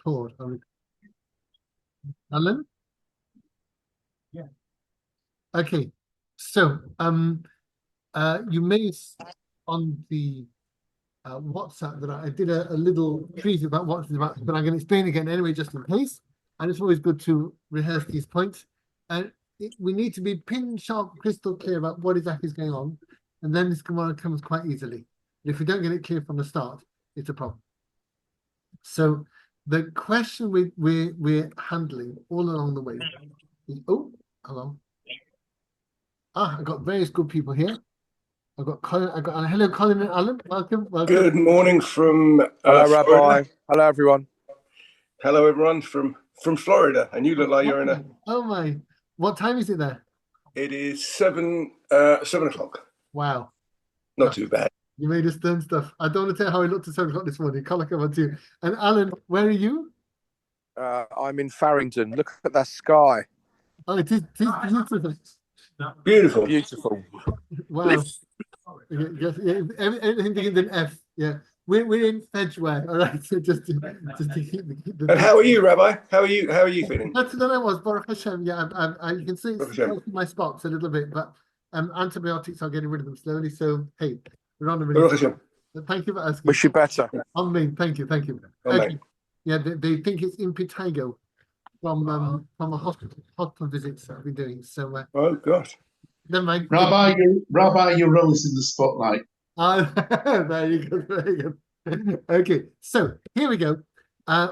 record. Alan? Yeah. Okay. So, you may on the WhatsApp that I did a little treat about what it's about, but I'm going to explain again anyway, just in case. And it's always good to rehearse these points. And we need to be pin sharp, crystal clear about what exactly is going on. And then this Gemara comes quite easily. If we don't get it clear from the start, it's a problem. So the question we're handling all along the way is, oh, hello. I've got various good people here. I've got Colin. Hello, Colin and Alan. Welcome. Good morning from hello, Rabbi. Florida. Hello, everyone. Hello, everyone from Florida. And you look like you're in a. Oh my! What time is it there? It is 7:00. Wow. Not too bad. You made us done stuff. I don't want to tell how I looked at 7:00 this morning. Can't look over you. And Alan, where are you? I'm in Farringdon. Look at that sky. Oh, it is beautiful. Beautiful. Beautiful. Wow. Yes, yeah, everything begins in F. Yeah, we're in Fedgeware. All right, so just to keep the. And how are you, Rabbi? How are you feeling? Better than I was, Baruch Hashem. Yeah, you can see my spots a little bit, but antibiotics are getting rid of them slowly. So hey, we're on a really. Baruch Hashem. Thank you for asking. Wish you better. I mean, thank you. Okay. Yeah, they think it's impetigo from a hospital visits that I've been doing. So. Oh gosh. Never mind. Rabbi, you rose in the spotlight. There you go. Very good. Okay, so here we go.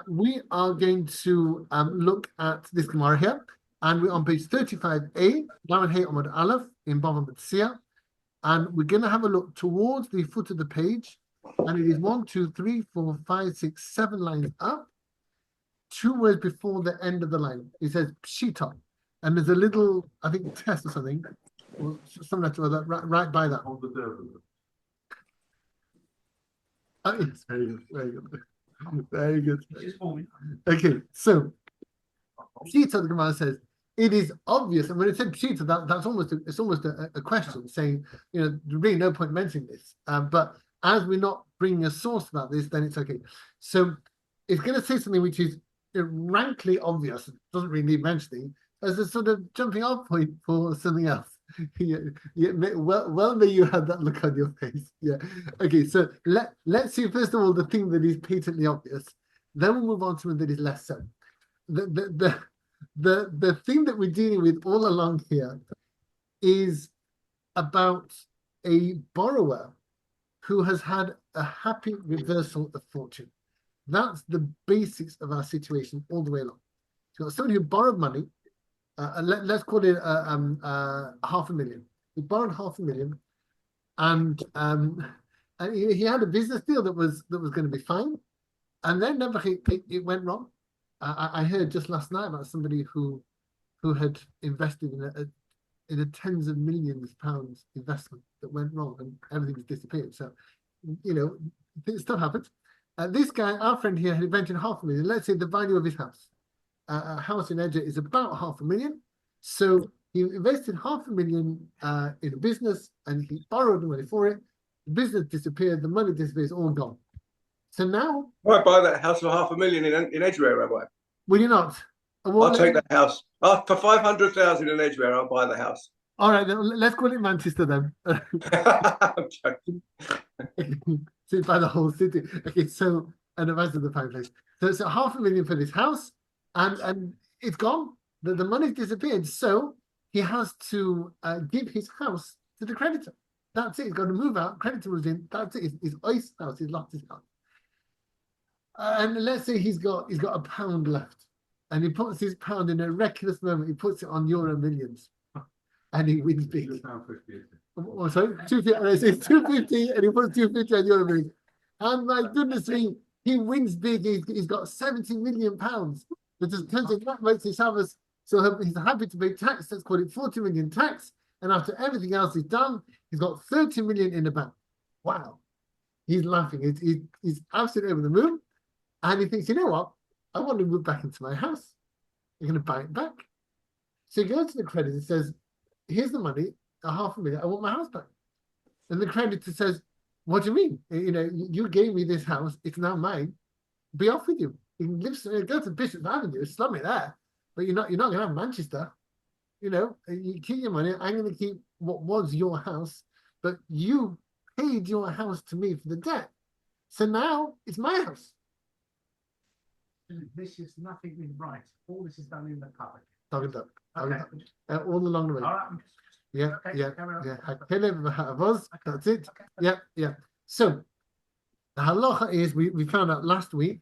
We are going to look at this Gemara here, and we're on page 35a, Laman Hey Amud Aleph in Bava Metsia, and we're going to have a look towards the foot of the page, and it is 1, 2, 3, 4, 5, 6, 7 lines up, 2 words before the end of the line. It says Pshita, and there's a little, I think, test or something. Or something like that, right by that. Oh, yes, very good. Very good. Okay, so Pshita, the Gemara says, it is obvious, and when it said Pshita, that's almost a question, saying, there's really no point mentioning this. But as we're not bringing a source about this, then it's okay. So it's going to say something which is rankly obvious, doesn't really need mentioning, as a sort of jumping off point for something else. Well, may you have that look on your face. Yeah. Okay, so let's see first of all the thing that is patently obvious. Then we'll move on to one that is less so. The thing that we're dealing with all along here is about a borrower who has had a happy reversal of fortune. That's the basics of our situation all the way along. So somebody who borrowed money. Let's call it $500,000. He borrowed $500,000, and he had a business deal that was going to be fine, and then it went wrong. I heard just last night about somebody who had invested in a tens of millions of pounds investment that went wrong, and everything was disappeared. So stuff happens. This guy, our friend here, had invented $500,000. Let's say the value of his house. A house in Edger is about $500,000. So he invested $500,000 in a business, and he borrowed the money for it. The business disappeared, the money disappears, all gone. So now I buy that house for $500,000 in Edgware, Rabbi. Will you not? I'll take that house. For 500,000 in Edgware, I'll buy the house. All right, then, let's call it Manchester then. I'm joking. So by the whole city. Okay, so and the rest of the place. So it's $500,000 for this house. And it's gone. The money's disappeared. So he has to give his house to the creditor. That's it. He's got to move out. Creditor was in. That's it. His ice house. He's lost his house. And let's say he's got £1 left, and he puts his pound in a reckless moment. He puts it on Euro Millions, and he wins big. Oh, sorry, 250. It's 250, and he puts 250 on Euro Millions. And my goodness me, he wins big. He's got £70 million. But just turns out that makes his house, so he's happy to pay tax. Let's call it 40 million tax. And after everything else is done, he's got 30 million in the bank. Wow. He's laughing. He's absolutely over the moon. And he thinks, you know what? I want to move back into my house. I'm going to buy it back. So he goes to the creditor and says, here's the money, $500,000. I want my house back. And the creditor says, what do you mean? You gave me this house. It's now mine. Be off with you. You can go to Bishop's Avenue, slum it there, but you're not going to have Manchester. You keep your money. I'm going to keep what was your house, but you paid your house to me for the debt. So now it's my house. This is nothing is right. All this is done in the public. Talking about Okay. all along the way. All right. Yeah, Okay, yeah, carry on. yeah. Hakele v'ha'avos, Okay, that's it. okay. Yeah, yeah. So the halacha is we found out last week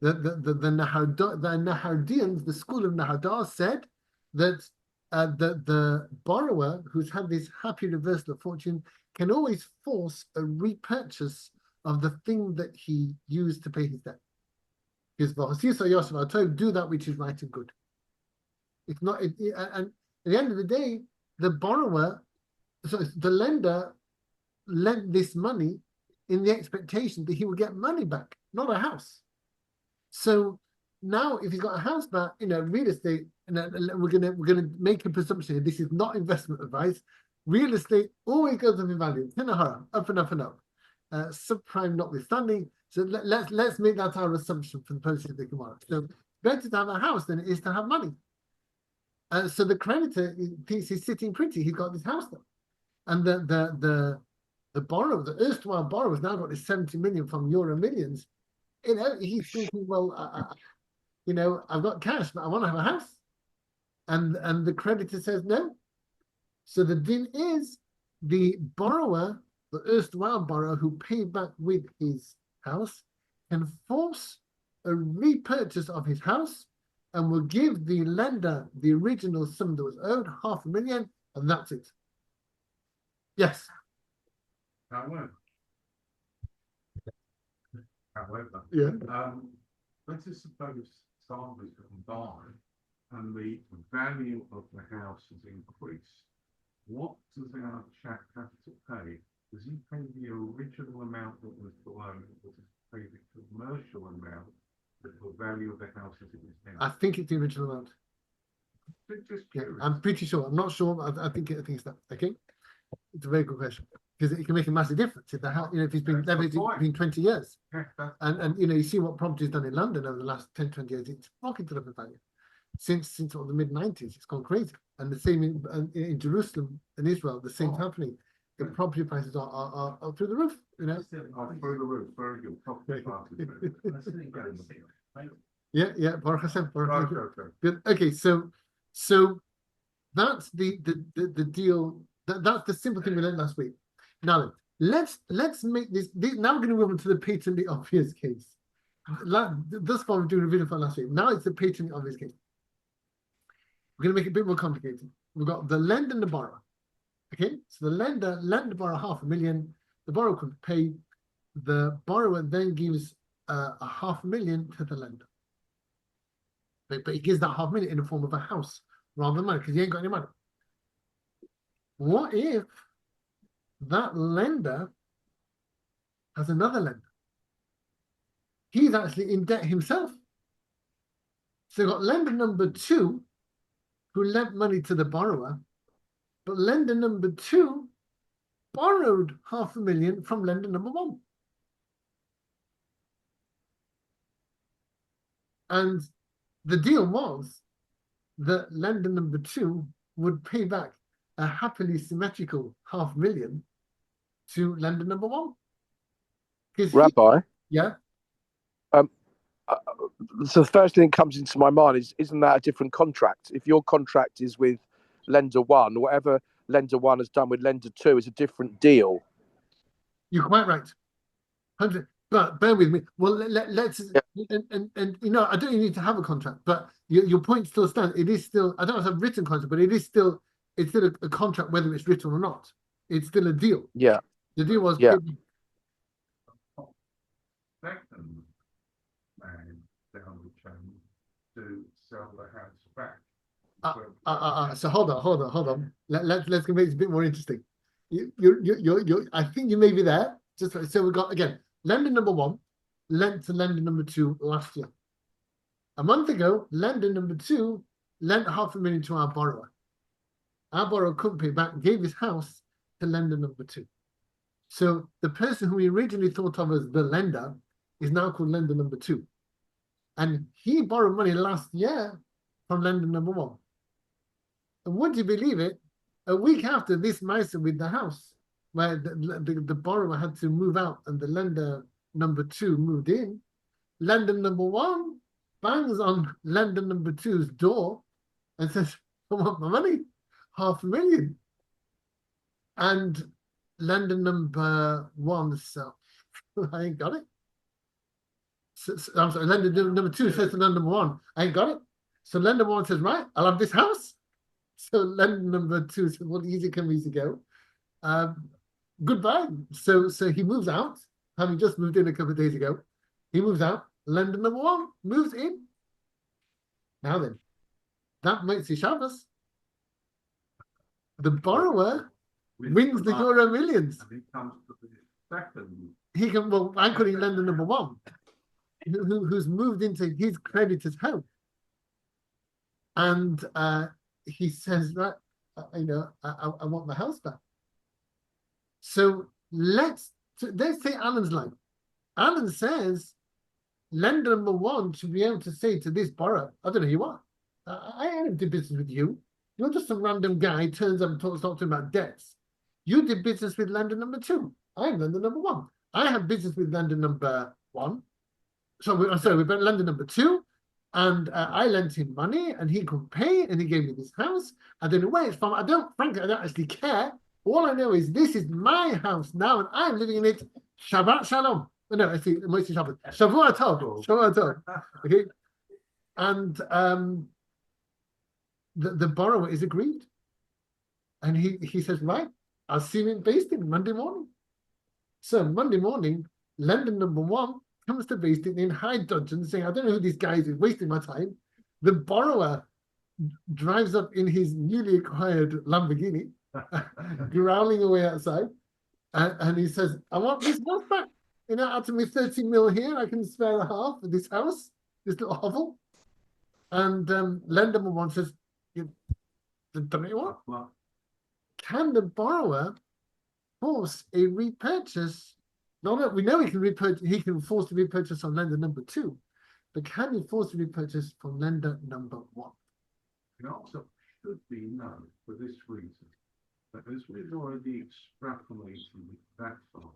that the Nahardians, the school of Nahardar, said that the borrower who's had this happy reversal of fortune can always force a repurchase of the thing that he used to pay his debt. Because do that which is right and good. It's not, and at the end of the day, the borrower, so the lender lent this money in the expectation that he would get money back, not a house. So now, if he's got a house back, real estate, and we're gonna make a presumption. This is not investment advice. Real estate always goes up in value, up and up and up. Subprime notwithstanding. So let's make that our assumption for the purposes of the Gemara. So better to have a house than it is to have money. So the creditor thinks he's sitting pretty. He's got this house there, and the borrower, the erstwhile borrower, has now got this 70 million from Euro Millions. He's thinking, well, I've got cash, but I want to have a house, and the creditor says no. So the din is the borrower, the erstwhile borrower who paid back with his house, can force a repurchase of his house and will give the lender the original sum that was owed, 500,000, and that's it. Yes. However, Yeah. let's just suppose somebody's gone by and the value of the house has increased. What does our chap have to pay? Does he pay the original amount that was the loan, or does he pay the commercial amount that the value of the house as it is now? I think it's the original amount. Just Yeah, curious. I'm pretty sure. I'm not sure. I think it's that. Okay, it's a very good question because it can make a massive difference if the house, if it's been That's the leveraged point. been 20 years, Yeah, that's and you see what property's done in London over the last 10, 20 years. It's rocketed up in value since the mid 90s. It's gone crazy, and the same in Jerusalem and Israel. The same happening. The property prices are through the roof. through the roof. Very good. Property prices. Yeah. Baruch Hashem. Baruch Hashem. Okay. Good. Okay, so that's the deal. That's the simple thing we learned last week. Now let's make this. Now we're going to move on to the patently obvious case. Thus far we're doing a video for last week. Now it's the patently obvious case. We're going to make it a bit more complicated. We've got the lender and the borrower. Okay, so the lender lent the borrower 500,000. The borrower couldn't pay. The borrower then gives 500,000 to the lender. But he gives that 500,000 in the form of a house rather than money because he ain't got any money. What if that lender has another lender? He's actually in debt himself. So you've got lender number 2 who lent money to the borrower, but lender number 2 borrowed 500,000 from lender number 1. And the deal was that lender number 2 would pay back a happily symmetrical 500,000 to lender number 1. Rabbi, Yeah. so the first thing that comes into my mind is, isn't that a different contract? If your contract is with lender 1, whatever lender 1 has done with lender 2 is a different deal. You're quite right. 100. But bear with me. Well, let's and I don't even need to have a contract, but your point still stands. It is still, I don't have a written contract, but it's still a contract whether it's written or not. It's still a deal. Yeah. The deal was Second man down the chain to sell the house back. So hold on. Let's make this a bit more interesting. I think you may be there. So we've got again lender number 1 lent to lender number 2 last year. A month ago, lender number 2 lent 500,000 to our borrower. Our borrower couldn't pay back, gave his house to lender number 2. So the person who we originally thought of as the lender is now called lender number 2. And he borrowed money last year from lender number one. And would you believe it? A week after this miser with the house, where the borrower had to move out and the lender number two moved in, lender number one bangs on lender number two's door and says, I want my money, $500,000. And lender number one says, I ain't got it. I'm sorry, lender number two says to lender number one, I ain't got it. So lender number one says, right, I'll have this house. So lender number two says, well, easy come, easy go. Goodbye. So he moves out, having just moved in a couple of days ago. He moves out. Lender number one moves in. Now then, that makes it Shabbos. The borrower wins the Euro Millions. And he comes to the second. He can, well, I'm calling lender number one, who's moved into his creditor's home. And he says, right, I want my house back. So let's say Alan's line. Alan says, lender number one should be able to say to this borrower, I don't know who you are. I ain't do business with you. You're just some random guy, turns up and talks to him about debts. You did business with lender number two. I'm lender number one. I have business with lender number one. I'm sorry, with lender number two. And I lent him money and he couldn't pay and he gave me this house. I don't know where it's from. Frankly, I don't actually care. All I know is this is my house now and I'm living in it. Shabbat Shalom. No, I see, mostly Shabbat. Shavua Tov. Shavua Tov. Okay. And the borrower is aggrieved. And he says, right, I'll see him in Basting Monday morning. So Monday morning, lender number one comes to Basting in high dudgeon saying, I don't know who this guy is, he's wasting my time. The borrower drives up in his newly acquired Lamborghini, growling away outside. And he says, I want this house back. Out of me 30 mil here, I can spare a half of this house, this little hovel. And lender number one says, you don't know what? Can the borrower force a repurchase? No, we know he can repurchase. He can force the repurchase on lender number two, but can he force the repurchase from lender number one? The answer should be no, for this reason. But as we've already extrapolated that far,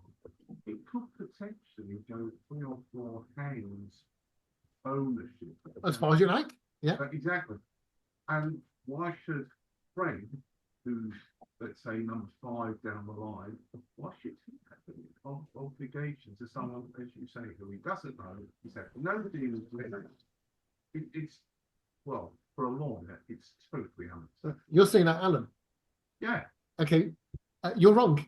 it could potentially go 3 or 4 hands ownership. As far as you like, yeah. Exactly. And why should Frank, who's, let's say, number 5 down the line, why should he have an obligation to someone, as you say, who he doesn't know? He said, nobody is with it. It's, well, for a lawyer, it's totally unacceptable. You're saying that, Alan? Yeah. Okay, you're wrong.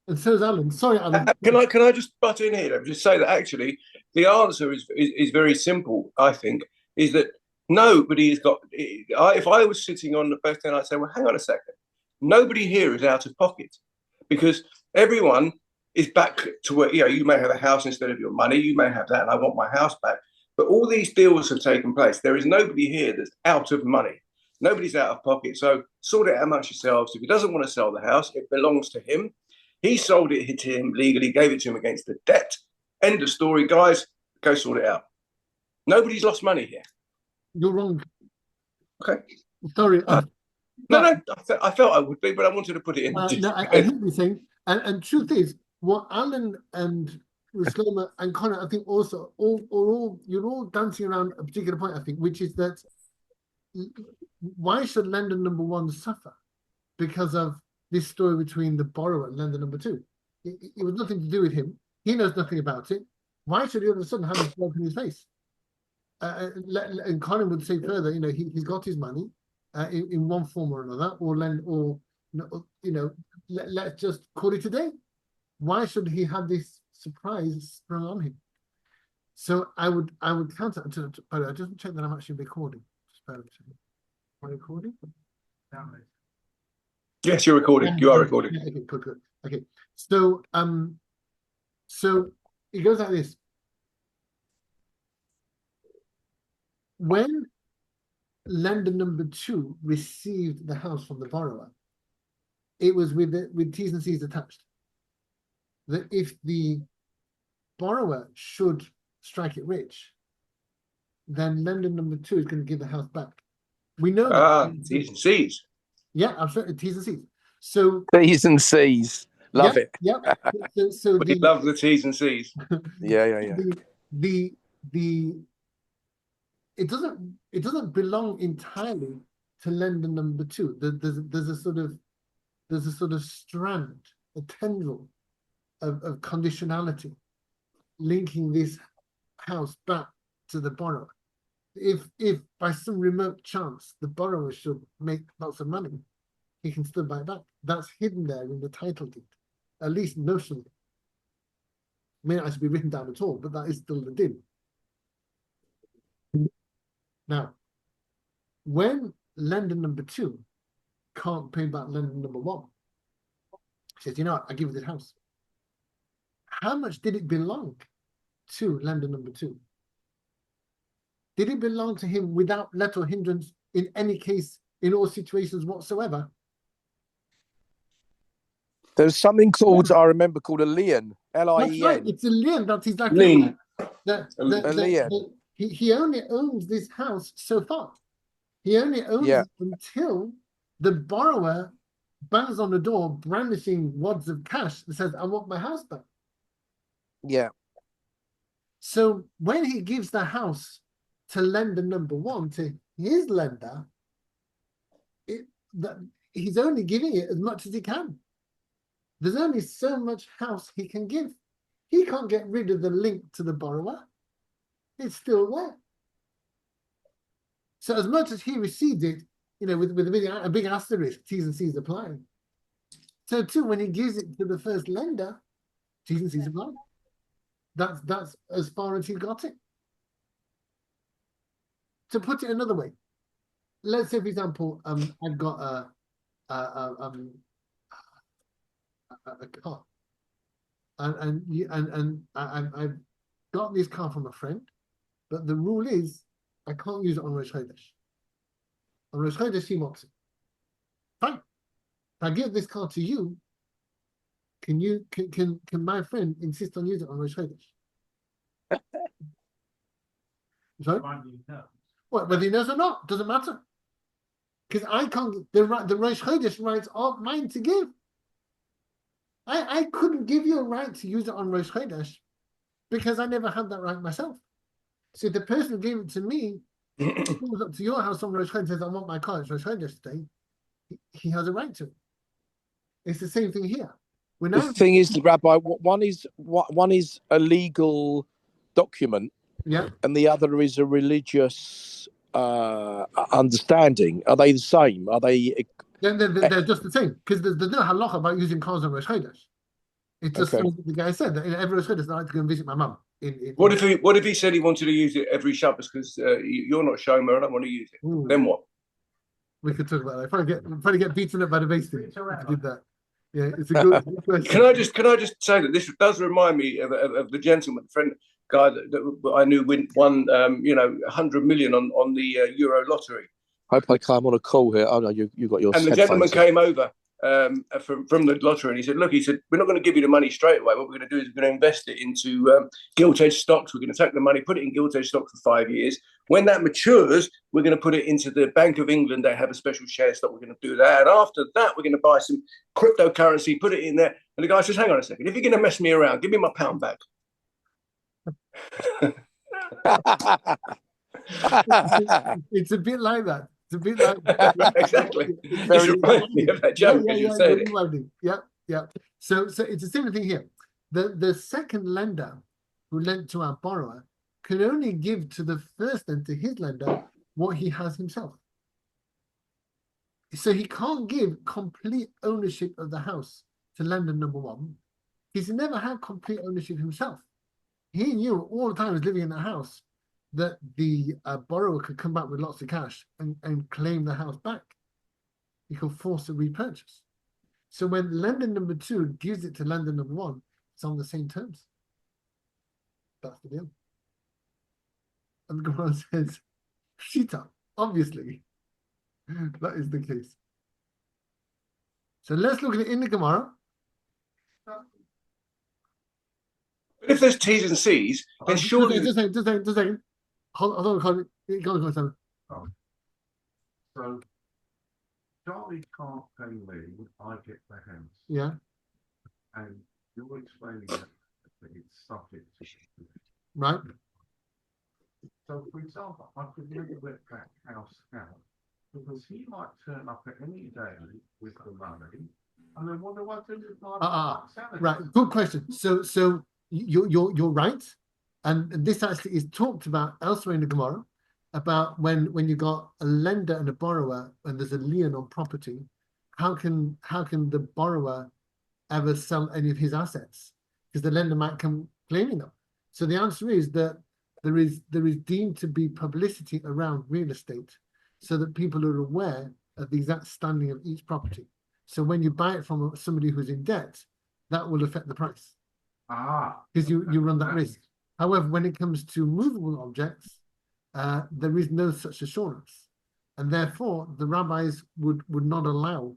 And so is Alan. Sorry, Alan. Can I just butt in here and just say that actually the answer is very simple, I think, is that nobody has got, if I was sitting on the best end, I'd say, well, hang on a second. Nobody here is out of pocket because everyone is back to where, you may have a house instead of your money. You may have that and I want my house back. But all these deals have taken place. There is nobody here that's out of money. Nobody's out of pocket. So sort it out amongst yourselves. If he doesn't want to sell the house, it belongs to him. He sold it to him legally, gave it to him against the debt. End of story, guys. Go sort it out. Nobody's lost money here. You're wrong. Okay. Sorry. No, I felt I would be, but I wanted to put it in. No, I hear what you're saying. And truth is, what Alan and Shlomo and Connor, I think also, you're all dancing around a particular point, I think, which is that why should lender number one suffer because of this story between the borrower and lender number two? It was nothing to do with him. He knows nothing about it. Why should he all of a sudden have a blood in his face? And Connor would say further, he's got his money in one form or another, let's just call it a day. Why should he have this surprise sprung on him? So I would counter. But I just check that I'm actually recording. Am I recording? Yes, you're recording. You are recording. Okay, good. Okay, so it goes like this. When lender number two received the house from the borrower, it was with T's and C's attached. That if the borrower should strike it rich, then lender number 2 is going to give the house back. We know that. Ah, T's and C's. Yeah, absolutely. T's and C's. So T's and C's. Love yeah, it. yeah. So We love the T's and C's. Yeah. the it doesn't belong entirely to lender number 2. There's a sort of strand, a tendril of conditionality linking this house back to the borrower. If by some remote chance the borrower should make lots of money, he can still buy it back. That's hidden there in the title deed, at least notionally. May not actually be written down at all, but that is still the deed. Now, when lender number 2 can't pay back lender number 1, he says, you know what, I give you this house. How much did it belong to lender number 2? Did it belong to him without let or hindrance in any case, in all situations whatsoever? There's something called, I remember, called a lien. L-I-E-N. That's right, it's a lien. That's exactly Lien. He only owns this house so far. He only owns it until the borrower bangs on the door, brandishing wads of cash and says, I want my house back. Yeah. So when he gives the house to lender number 1, to his lender, he's only giving it as much as he can. There's only so much house he can give. He can't get rid of the link to the borrower. It's still there. So as much as he received it, with a big asterisk, T's and C's apply. So too, when he gives it to the first lender, T's and C's apply. That's as far as he got it. To put it another way, let's say, for example, I've got a car, and I've got this car from a friend, but the rule is I can't use it on Rosh Chodesh. On Rosh Chodesh, he wants it. Fine. If I give this car to you, can my friend insist on using it on Rosh Chodesh? Sorry? What, whether he knows or not, doesn't matter. Because I can't, the Rosh Chodesh rights aren't mine to give. I couldn't give you a right to use it on Rosh Chodesh because I never had that right myself. So the person who gave it to me, comes up to your house on Rosh Chodesh and says, I want my car, it's Rosh Chodesh today, he has a right to it. It's the same thing here. The thing is, Rabbi, one is a legal document, yeah, and the other is a religious understanding. Are they the same? Are they? They're just the same, because there's no halacha about using cars on Rosh Chodesh. It's just Okay. the guy said that every Rosh Chodesh I like to go and visit my mum. What if he said he wanted to use it every Shabbos because you're not Shomer and I want to use it? Ooh. Then what? We could talk about that. Probably get beaten up by the base team if you did that. Yeah, it's a good question. Can I just say that this does remind me of the gentleman friend guy that I knew won 100 million on the Euro lottery. Hope I come on a call here. Oh no, you got your. And the gentleman came over from the lottery, and he said, "Look, we're not going to give you the money straight away. What we're going to do is we're going to invest it into gilt-edged stocks. We're going to take the money, put it in gilt-edged stocks for 5 years. When that matures, we're going to put it into the Bank of England. They have a special share stock. We're going to do that. And after that, we're going to buy some cryptocurrency, put it in there." And the guy says, "Hang on a second. If you're going to mess me around, give me my pound back." It's a bit like that. It's a bit like that. Exactly. It reminds me of that joke as you said it. Yeah. So it's a similar thing here. The second lender who lent to our borrower can only give to the first lender, to his lender, what he has himself. So he can't give complete ownership of the house to lender number 1. He's never had complete ownership himself. He knew all the time he was living in the house that the borrower could come back with lots of cash and claim the house back. He could force a repurchase. So when lender number 2 gives it to lender number 1, it's on the same terms. That's the deal. And the Gemara says, Shita, obviously, that is the case. So let's look at it in the Gemara. If there's T's and C's, then surely Just a second. hold on, go on, Simon. So Charlie can't pay me, I get the house. Yeah, And you're explaining that it's subject to. right. So, for example, I could never let that house out because he might turn up at any day with the money, and then what do I do with my salary? Right. Good question. So you're right, and this actually is talked about elsewhere in the Gemara about when you got a lender and a borrower and there's a lien on property, how can the borrower ever sell any of his assets because the lender might come claiming them. So the answer is that there is deemed to be publicity around real estate so that people are aware of the exact standing of each property. So when you buy it from somebody who's in debt, that will affect the price because you run that risk. However, when it comes to movable objects, there is no such assurance, and therefore the rabbis would not allow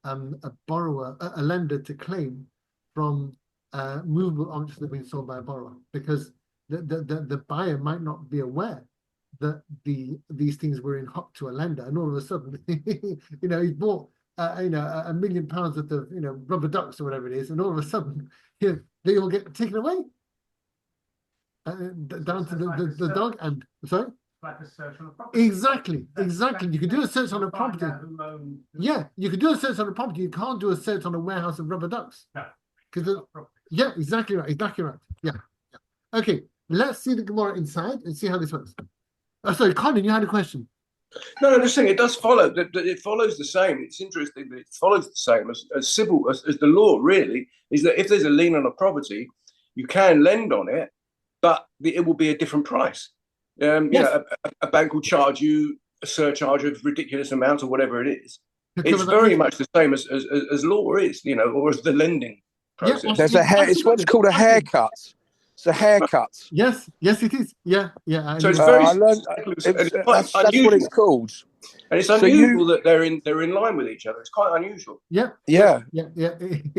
a lender to claim from movable objects that have been sold by a borrower because the buyer might not be aware that these things were in hock to a lender, and all of a sudden, he bought £1 million worth of rubber ducks or whatever it is, and all of a sudden, they all get taken away down to the dog. And sorry. Like a search on a property. Exactly. You can do a search on a property. Yeah, you can do a search on a property. You can't do a search on a warehouse of rubber ducks. No. Yeah, exactly right. Yeah. Okay, let's see the Gemara inside and see how this works. Oh, sorry, Colin, you had a question. No, I'm just saying it does follow. That it follows the same. It's interesting that it follows the same as civil as the law. Really, is that if there's a lien on a property, you can lend on it, but it will be a different price. Yes. A bank will charge you a surcharge of ridiculous amounts or whatever it is. To cover It's that very risk. much the same as law is, or as the lending process. Yeah, There's a hair. It's what's called a haircut. It's a haircut. Yes, it is. Yeah. So it's very I learned, quite that's what unusual. it's called. And it's So unusual that they're in line with each other. It's quite unusual. Yeah.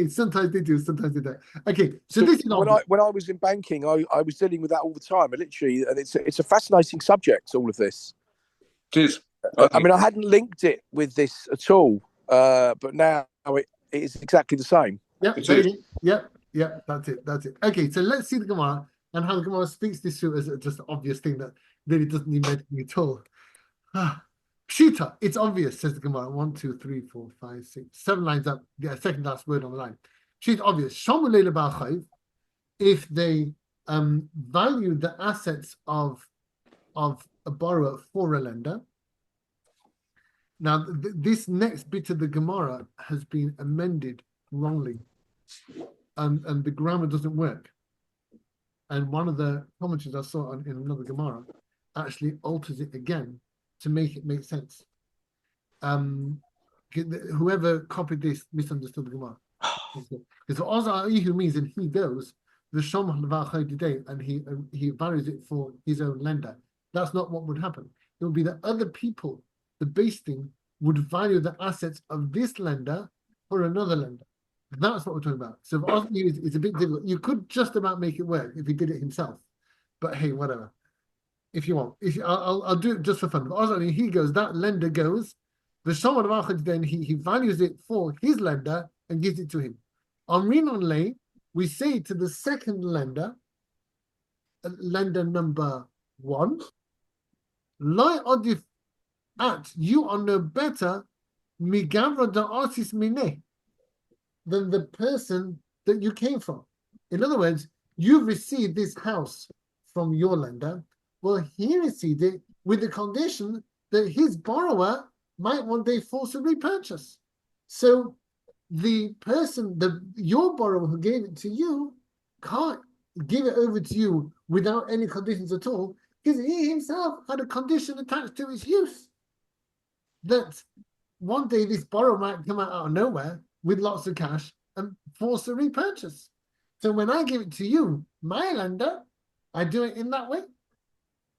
Sometimes they do, sometimes they don't. Okay, so this is when I was in banking, I was dealing with that all the time. Literally, and it's a fascinating subject. All of this. It is. I mean, I hadn't linked it with this at all, but now it is exactly the same. Yeah, that's it. Okay, so let's see the Gemara and how the Gemara speaks this through as just an obvious thing that really doesn't need mentioning at all. Pshita, it's obvious, says the Gemara. 1, 2, 3, 4, 5, 6, 7 lines up. The second last word on the line. Pshita, obvious. Shomulei leba'chayiv, if they value the assets of a borrower for a lender. Now, this next bit of the Gemara has been amended wrongly, and the grammar doesn't work. And one of the commentaries I saw in another Gemara actually alters it again to make it make sense. Whoever copied this misunderstood the Gemara. Because Oza'ihu means, and he goes, the Shom today, and he values it for his own lender. That's not what would happen. It would be that other people, the base thing, would value the assets of this lender for another lender. That's what we're talking about. So Oza'ihu is a bit difficult. You could just about make it work if he did it himself. But hey, whatever. If you want, I'll do it just for fun. But he goes, that lender goes, the Shom of then he values it for his lender and gives it to him. On Rinonle, we say to the second lender, lender number 1, Loi odif at, you are no better migavra da artis mine than the person that you came from. In other words, you received this house from your lender. Well, he received it with the condition that his borrower might one day forcibly purchase. So the person, your borrower who gave it to you, can't give it over to you without any conditions at all, because he himself had a condition attached to its use. That one day this borrower might come out of nowhere with lots of cash and force a repurchase. So when I give it to you, my lender, I do it in that way.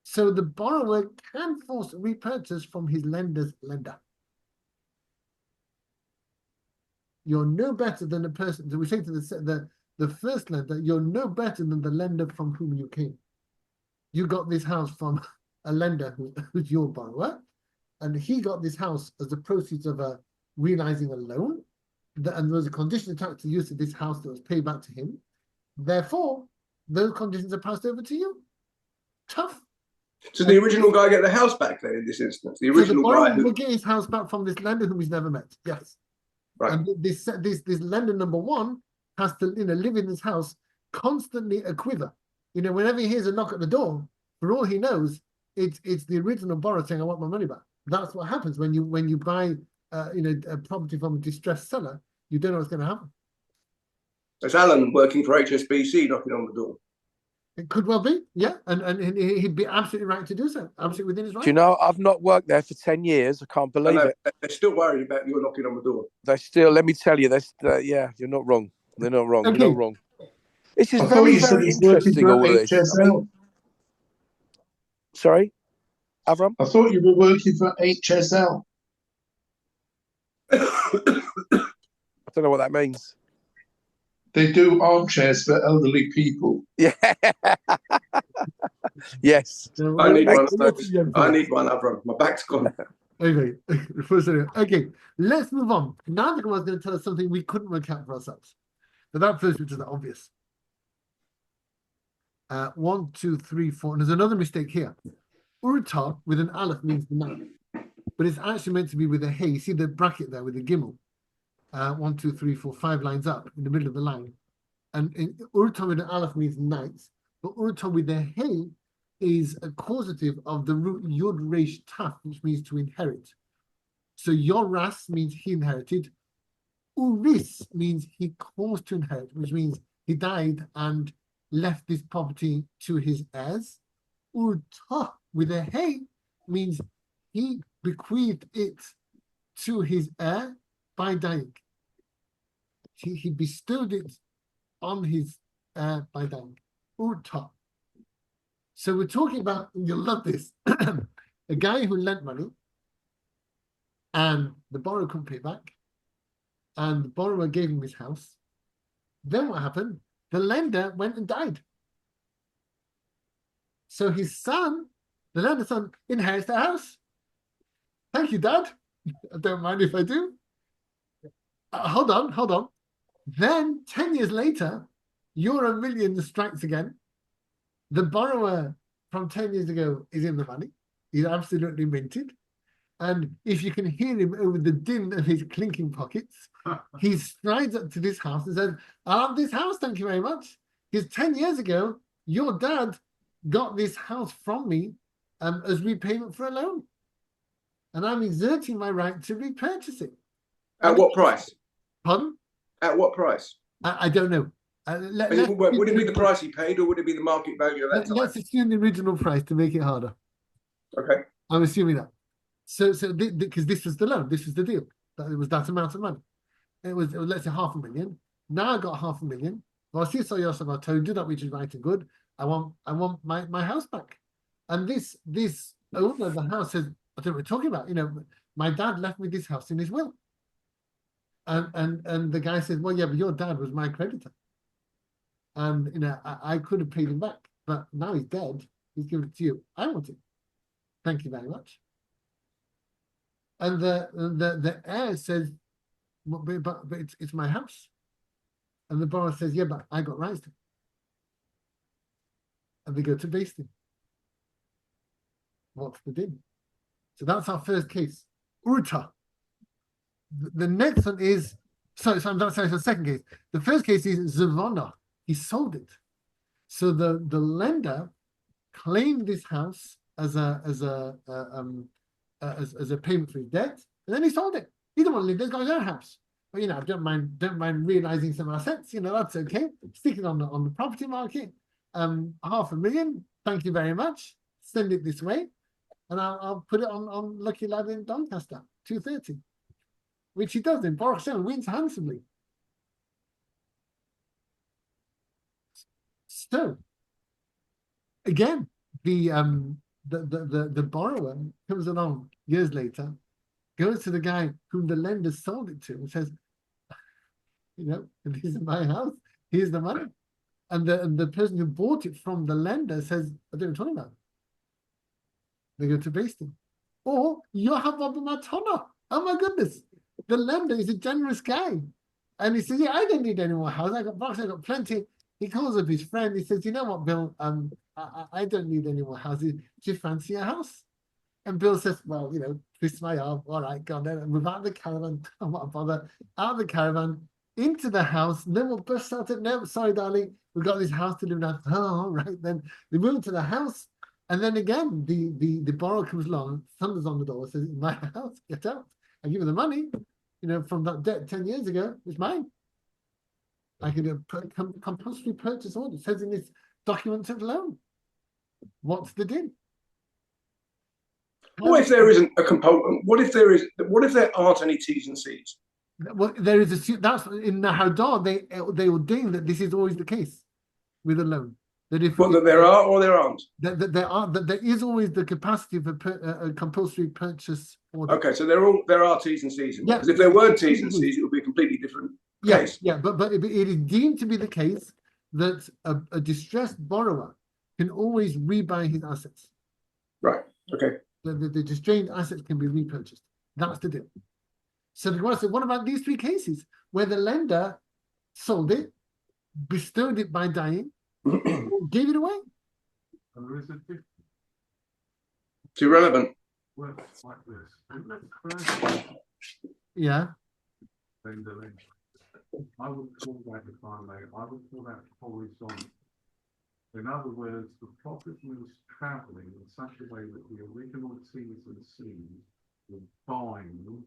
So the borrower can force a repurchase from his lender's lender. You're no better than the person. So we say to the first lender, you're no better than the lender from whom you came. You got this house from a lender who's your borrower, and he got this house as the proceeds of realizing a loan, and there was a condition attached to the use of this house that was paid back to him. Therefore, those conditions are passed over to you. Tough. So the original guy get the house back then in this instance? The So the original borrower guy who... will get his house back from this lender whom he's never met. Yes. Right. And this lender number one has to live in this house constantly a quiver. Whenever he hears a knock at the door, for all he knows, it's the original borrower saying, "I want my money back." That's what happens when you buy a property from a distressed seller. You don't know what's going to happen. It's Alan working for HSBC knocking on the door. It could well be, yeah, and he'd be absolutely right to do so, absolutely within his right. Do you know, I've not worked there for 10 years. I can't believe it. They're still worried about you knocking on the door. They're still, let me tell you, yeah, you're not wrong. They're not wrong. Okay. You're not wrong. This is I thought very, you said very he's working interesting, for all of this. HSL. Sorry, Avram? I thought you were working for HSL. I don't know what that means. They do armchairs for elderly people. Yeah. Yes. I need one of those. I need one, Avram. My back's gone. Okay. Okay, let's move on. Now the Gemara is going to tell us something we couldn't work out for ourselves. But that first, which is obvious. 1, 2, 3, 4. And there's another mistake here. Urta with an aleph means night, but it's actually meant to be with a hey. You see the bracket there with the gimel. 1, 2, 3, 4, 5 lines up in the middle of the line. And urta with an aleph means night, but urta with a hey is a causative of the root yud resh taf, which means to inherit. So yoras means he inherited. Uris means he caused to inherit, which means he died and left this property to his heirs. Urta with a hey means he bequeathed it to his heir by dying. He bestowed it on his heir by dying. Urta. So we're talking about, you'll love this, a guy who lent money and the borrower couldn't pay back, and the borrower gave him his house. Then what happened? The lender went and died. So his son, the lender's son, inherits the house. Thank you, Dad. I don't mind if I do. Hold on. Then 10 years later, Euro million strikes again. The borrower from 10 years ago is in the money. He's absolutely minted. And if you can hear him over the din of his clinking pockets, he strides up to this house and says, "I'll have this house, thank you very much. Because 10 years ago, your dad got this house from me as repayment for a loan. And I'm exerting my right to repurchase it." At what price? Pardon? At what price? I don't know. Would it be the price he paid, or would it be the market value of that time? Let's assume the original price to make it harder. Okay. I'm assuming that. So because this was the loan, this was the deal. That it was that amount of money. It was let's say 500,000. Now I got 500,000. Well, I see so Yosef, I told you that which is right and good. I want my house back. And this owner of the house says, I don't know what we're talking about. My dad left me this house in his will. And the guy says, well, yeah, but your dad was my creditor. And I could have paid him back, but now he's dead. He's given it to you. I want it. Thank you very much. And the heir says, but it's my house. And the borrower says, yeah, but I got rights to it. And they go to Beis Din. What's the din? So that's our first case. Urta. The next one is, sorry, the second case. The first case is Zavona. He sold it. So the lender claimed this house as a payment for his debt, and then he sold it. He didn't want to live there, he's got his own house. But I don't mind realizing some assets, that's okay. Stick it on the property market. 500,000, thank you very much. Send it this way, and I'll put it on Lucky Lad in Doncaster, 230. Which he does in Baruch Hashem, wins handsomely. So again, the borrower comes along years later, goes to the guy whom the lender sold it to and says, this is my house, here's the money. And the person who bought it from the lender says, I don't know what you're talking about. They go to basting. Or you have Bava Metsia. Oh my goodness. The lender is a generous guy. And he says, yeah, I don't need any more house. I got boxes, I got plenty. He calls up his friend. He says, you know what, Bill? I don't need any more houses. Do you fancy a house? And Bill says, well, you know, twist my arm. All right, go on then. And move out of the caravan. I'm not bother. Out of the caravan, into the house. And then we'll burst out at, no, sorry, darling. We've got this house to live now. Oh, all right. Then they move to the house. And then again, the borrower comes along, thunders on the door, says, my house, get out. I give you the money, you know, from that debt 10 years ago. It's mine. I can do a compulsory purchase order. It says in this document of loan. What's the deal? What if there isn't a component? What if there aren't any T's and C's? Well, there is that's in the Hadar, they ordain that this is always the case with a loan. That if That there are or there aren't. That there is always the capacity for a compulsory purchase order. Okay, so there are T's and C's. Because if there weren't T's and C's, it would be a completely different case. Yeah, but it is deemed to be the case that a distressed borrower can always rebuy his assets. Right. Okay. The distrained assets can be repurchased. That's the deal. So the question, what about these three cases where the lender sold it, bestowed it by dying, gave it away? And there is a difference. It's irrelevant. Well, it's like this. Yeah. Then the length. I would call that, if I may, I would call that horizontal. In other words, the property was travelling in such a way that the original T's and C's would bind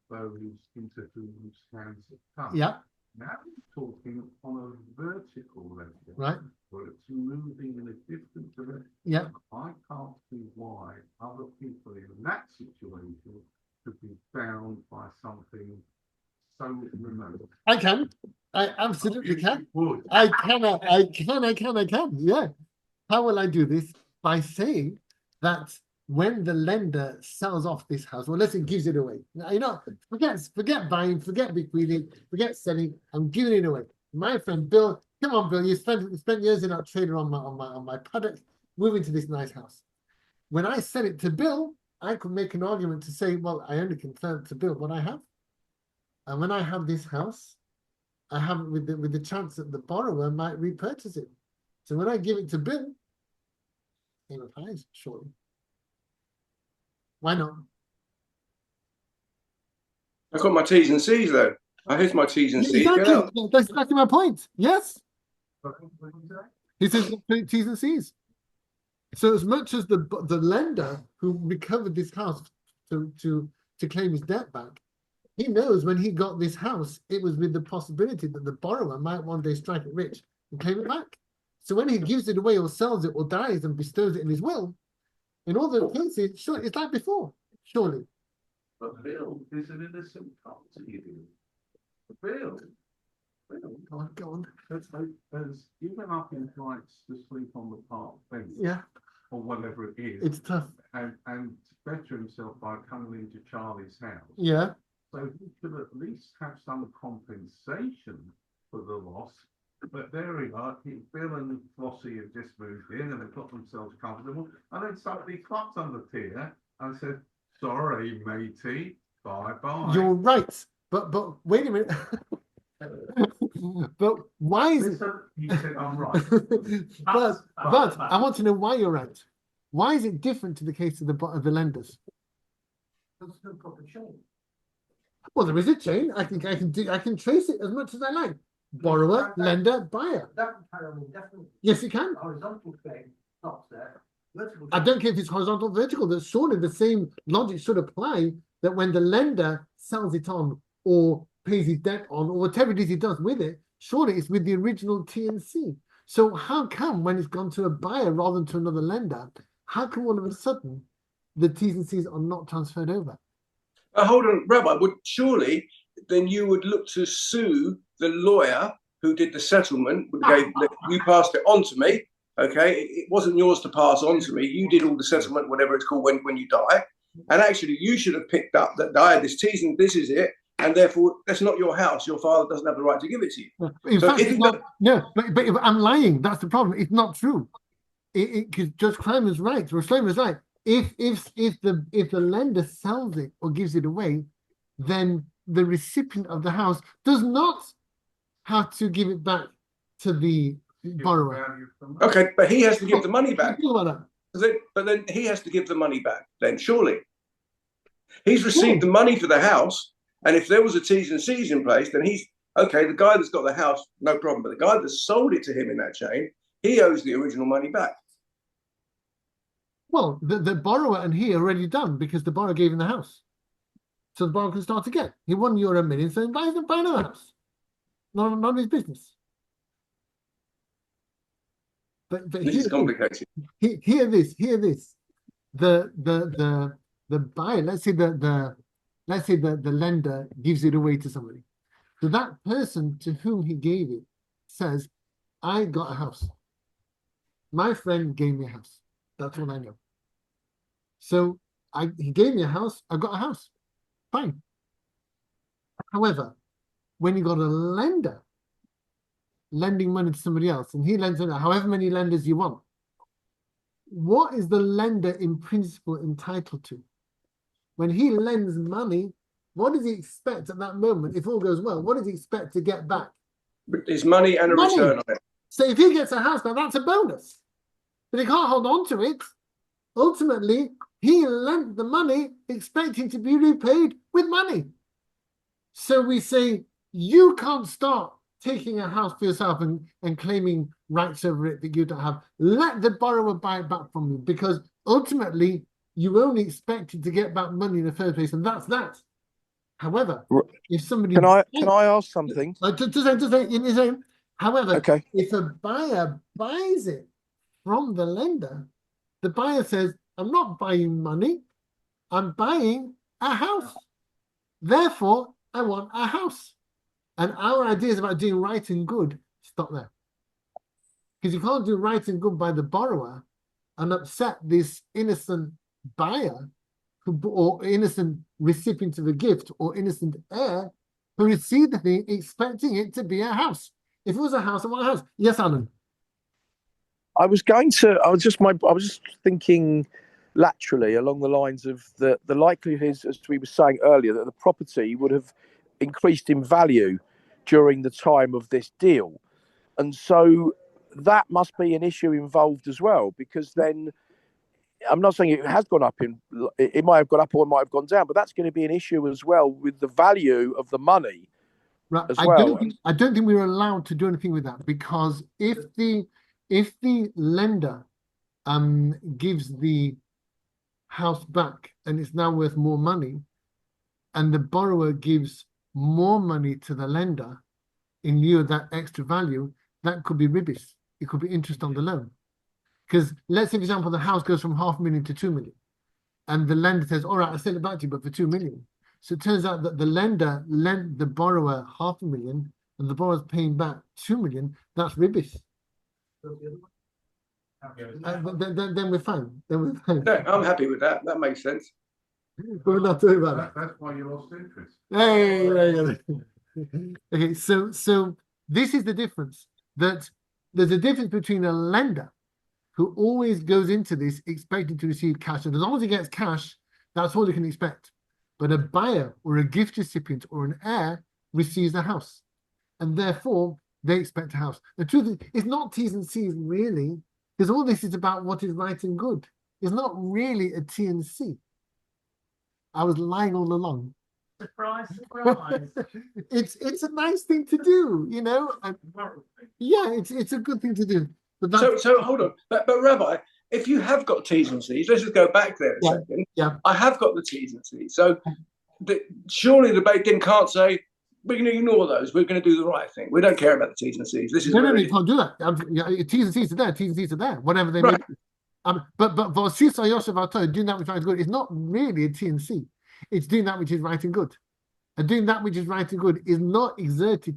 those into whose hands it comes. Yeah. Now we're talking on a vertical level, Right. where it's moving in a different direction. Yeah. I can't see why other people in that situation could be bound by something so remote. I can. I absolutely can. Would. I can. Yeah. How will I do this? By saying that when the lender sells off this house, well, let's say gives it away. Now, you know, forget buying, forget bequeathing, forget selling. I'm giving it away. My friend Bill, come on, Bill. You spent years in that trader on my paddock, moving to this nice house. When I sell it to Bill, I could make an argument to say, well, I only can sell it to Bill what I have. And when I have this house, I have it with the chance that the borrower might repurchase it. So when I give it to Bill, he replies, surely. Why not? I've got my T's and C's though. Here's my T's and C's. Get out. Exactly. That's exactly my point. Yes. He says T's and C's. So as much as the lender who recovered this house to claim his debt back, he knows when he got this house, it was with the possibility that the borrower might one day strike it rich and claim it back. So when he gives it away or sells it or dies and bestows it in his will, in all those cases, sure, it's like before, surely. But Bill is an innocent party. Bill. Go on. As given up his rights to sleep on the park bench, Yeah, or whatever it is, it's tough. and to better himself by coming into Charlie's house. Yeah. So he should at least have some compensation for the loss. But there we are. Bill and Flossie have just moved in and they've got themselves comfortable. And then somebody clapped on the pier and said, "Sorry, matey, bye-bye." You're right. But wait a minute. But why is it? He said, "I'm right." but I want to know why you're right. Why is it different to the case of the lenders? There's no proper chain. Well, there is a chain. I can trace it as much as I like. Borrower, lender, buyer. That can carry on indefinitely. Yes, it can. Horizontal chain stops there. Vertical I don't care if it's horizontal or vertical. That surely the same logic should apply that when the lender sells it on or pays his debt on or whatever it is he does with it, surely it's with the original T and C. So how come when it's gone to a buyer rather than to another lender, how come all of a sudden the T's and C's are not transferred over? Hold on, Rabbi, surely then you would look to sue the lawyer who did the settlement, you passed it on to me, okay? It wasn't yours to pass on to me. You did all the settlement, whatever it's called, when you die. And actually, you should have picked up that I had this T's and this is it, and therefore, that's not your house. Your father doesn't have the right to give it to you. In fact, it's not, no, but if I'm lying, that's the problem. It's not true. Because Judge Kleiman's right, or Shlomo's right. if the lender sells it or gives it away, then the recipient of the house does not have to give it back to the borrower. Okay, but he has to give the money back. Think about that. But then he has to give the money back. Then surely he's received the money for the house, and if there was a T's and C's in place, then he's okay. The guy that's got the house, no problem. But the guy that sold it to him in that chain, he owes the original money back. Well, the borrower and he are already done because the borrower gave him the house. So the borrower can start again. He won euro million, so he buy another house. Not his business. But This is complicated. Hear this. The buyer, let's say the lender gives it away to somebody. So that person to whom he gave it says, I got a house. My friend gave me a house. That's what I know. So he gave me a house, I got a house. Fine. However, when you got a lender lending money to somebody else, and he lends it, however many lenders you want, what is the lender in principle entitled to? When he lends money, what does he expect at that moment? If all goes well, what does he expect to get back? His money and a return on it. So if he gets a house back, that's a bonus. But he can't hold on to it. Ultimately, he lent the money expecting to be repaid with money. So we say, you can't start taking a house for yourself and claiming rights over it that you don't have. Let the borrower buy it back from you, because ultimately, you only expected to get back money in the first place, and that's that. However, if somebody... Can I ask something? However, okay. If a buyer buys it from the lender, the buyer says, I'm not buying money, I'm buying a house. Therefore, I want a house. And our ideas about doing right and good stop there. Because you can't do right and good by the borrower and upset this innocent buyer or innocent recipient of a gift or innocent heir who received the thing expecting it to be a house. If it was a house, I want a house. Yes, Alan. I was just thinking laterally along the lines of the likelihood is, as we were saying earlier, that the property would have increased in value during the time of this deal. And so that must be an issue involved as well, because then I'm not saying it has gone up it might have gone up or it might have gone down, but that's going to be an issue as well with the value of the money. Right. As well. I don't think we're allowed to do anything with that, because if the lender gives the house back and it's now worth more money, and the borrower gives more money to the lender in lieu of that extra value, that could be rubbish. It could be interest on the loan. Because let's say, for example, the house goes from 500,000 to 2 million, and the lender says, all right, I'll sell it back to you, but for 2 million. So it turns out that the lender lent the borrower 500,000 and the borrower's paying back 2 million. That's rubbish. Then we're fine. No, I'm happy with that. That makes sense. But we're not doing about that. That's why you lost interest. Okay, so this is the difference. That there's a difference between a lender who always goes into this expecting to receive cash, and as long as he gets cash, that's all he can expect. But a buyer or a gift recipient or an heir receives a house, and therefore they expect a house. The truth is, it's not T's and C's really, because all this is about what is right and good. It's not really a T and C. I was lying all along. Surprise, surprise. It's a nice thing to do, you know. And yeah, it's a good thing to do. But that's, So hold on, but Rabbi, if you have got T's and C's, let's just go back there a second. Yeah. I have got the T's and C's. So surely the bank then can't say, we're going to ignore those. We're going to do the right thing. We don't care about the T's and C's. This is no, you can't do that. T's and C's are there. T's and C's are there. Whatever they may be. But for Sisa Yosef Alto, doing that which is right and good is not really a T and C. It's doing that which is right and good. And doing that which is right and good is not exerted